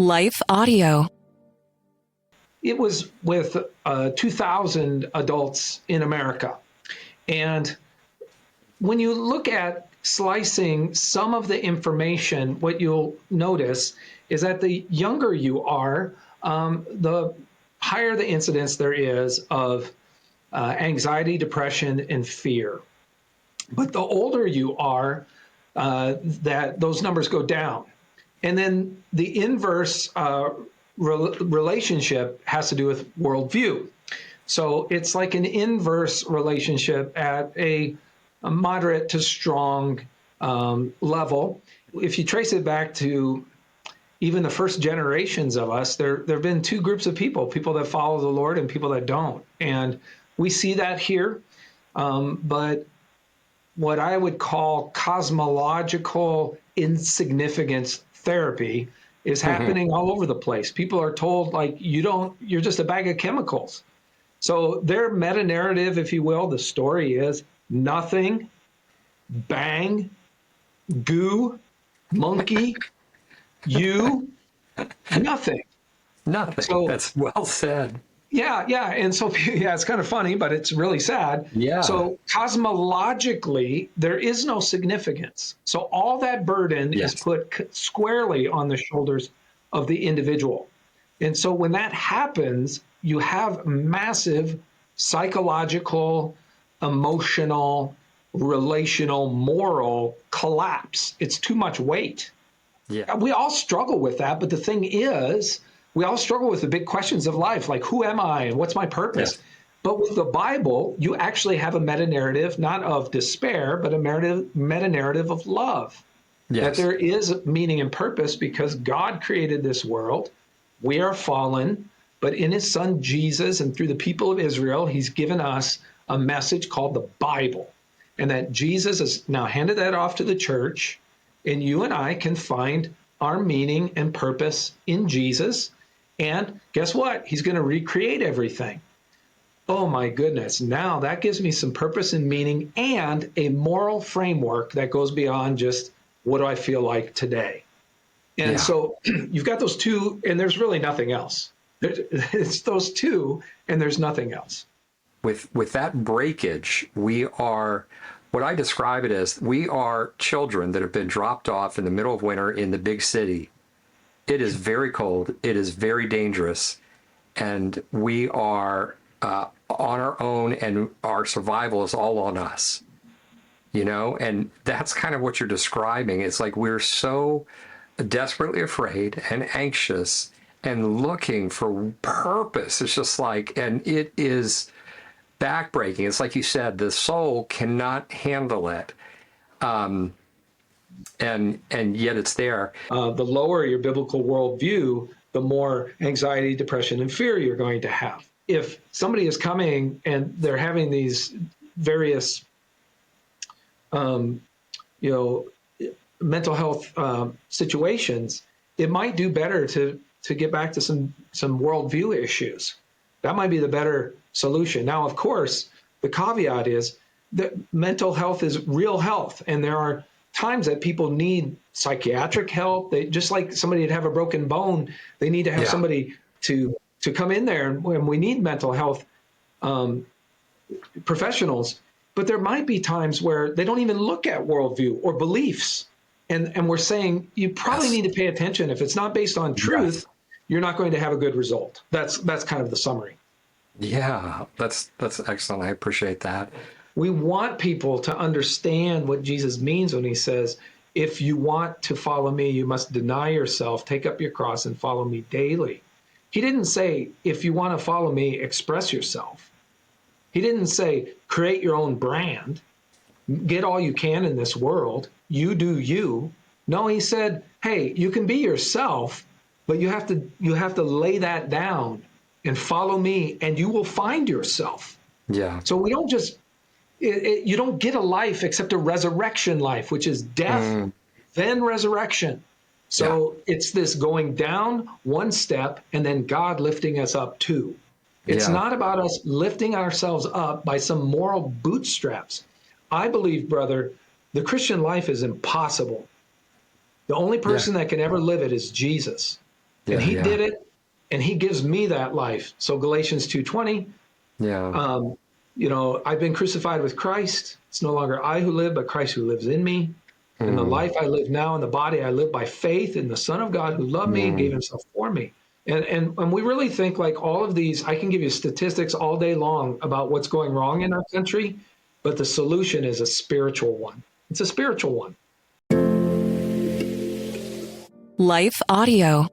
Life Audio. It was with 2,000 adults in America. And when you look at slicing some of the information, what you'll notice is that the younger you are, the higher the incidence there is of anxiety, depression, and fear. But the older you are, that those numbers go down. And then the inverse relationship has to do with worldview. So it's like an inverse relationship at a moderate to strong level. If you trace it back to even the first generations of us, there have been two groups of people that follow the Lord and people that don't. And we see that here. But what I would call cosmological insignificance therapy is happening all over the place. People are told, like, you're just a bag of chemicals. So their meta narrative, if you will, the story is nothing, bang, goo, monkey, you, nothing. Nothing. So that's well said. Yeah. And so, yeah, it's kind of funny, but it's really sad. Yeah. So cosmologically, there is no significance. So all that burden is put squarely on the shoulders of the individual. And so when that happens, you have massive psychological, emotional, relational, moral collapse. It's too much weight. Yeah. We all struggle with that. But the thing is, we all struggle with the big questions of life, like who am I and what's my purpose? Yes. But with the Bible, you actually have a meta-narrative, not of despair, but a meta-narrative of love. Yes. That there is meaning and purpose because God created this world. We are fallen, but in his son Jesus and through the people of Israel, he's given us a message called the Bible. And that Jesus has now handed that off to the church, and you and I can find our meaning and purpose in Jesus. And guess what? He's going to recreate everything. Oh my goodness. Now that gives me some purpose and meaning and a moral framework that goes beyond just what do I feel like today? And so you've got those two, and there's really nothing else. It's those two, and there's nothing else. With that breakage, we are, what I describe it as, we are children that have been dropped off in the middle of winter in the big city. It is very cold. It is very dangerous. And we are on our own, and our survival is all on us, you know? And that's kind of what you're describing. It's like we're so desperately afraid and anxious and looking for purpose. It's just like, and it is backbreaking. It's like you said, the soul cannot handle it. And yet it's there. The lower your biblical worldview, the more anxiety, depression, and fear you're going to have. If somebody is coming and they're having these various, mental health situations, it might do better to get back to some worldview issues. That might be the better solution. Now, of course, the caveat is that mental health is real health, and there are times that people need psychiatric help. They just like somebody that have a broken bone, they need to have somebody to come in there, and we need mental health professionals. But there might be times where they don't even look at worldview or beliefs, and we're saying you probably need to pay attention. If it's not based on truth, you're not going to have a good result. That's kind of the summary. Yeah, that's excellent. I appreciate that. We want people to understand what Jesus means when he says, if you want to follow me, you must deny yourself, take up your cross, and follow me daily. He didn't say, if you want to follow me, express yourself. He didn't say, create your own brand, get all you can in this world, you do you. No, he said, hey, you can be yourself, but you have to lay that down and follow me, and you will find yourself. Yeah. So we don't just, you don't get a life except a resurrection life, which is death, then resurrection. So it's this going down one step and then God lifting us up too. It's not about us lifting ourselves up by some moral bootstraps. I believe, brother, the Christian life is impossible. The only person that can ever live it is Jesus. and Yeah, he yeah, did it, and he gives me that life. So Galatians 2:20, yeah. I've been crucified with Christ. It's no longer I who live, but Christ who lives in me. And the Mm, life I live now in the body, I live by faith in the Son of God who loved me and gave mm. himself for me. And we really think like all of these, I can give you statistics all day long about what's going wrong in our country, but the solution is a spiritual one. It's a spiritual one. Life Audio.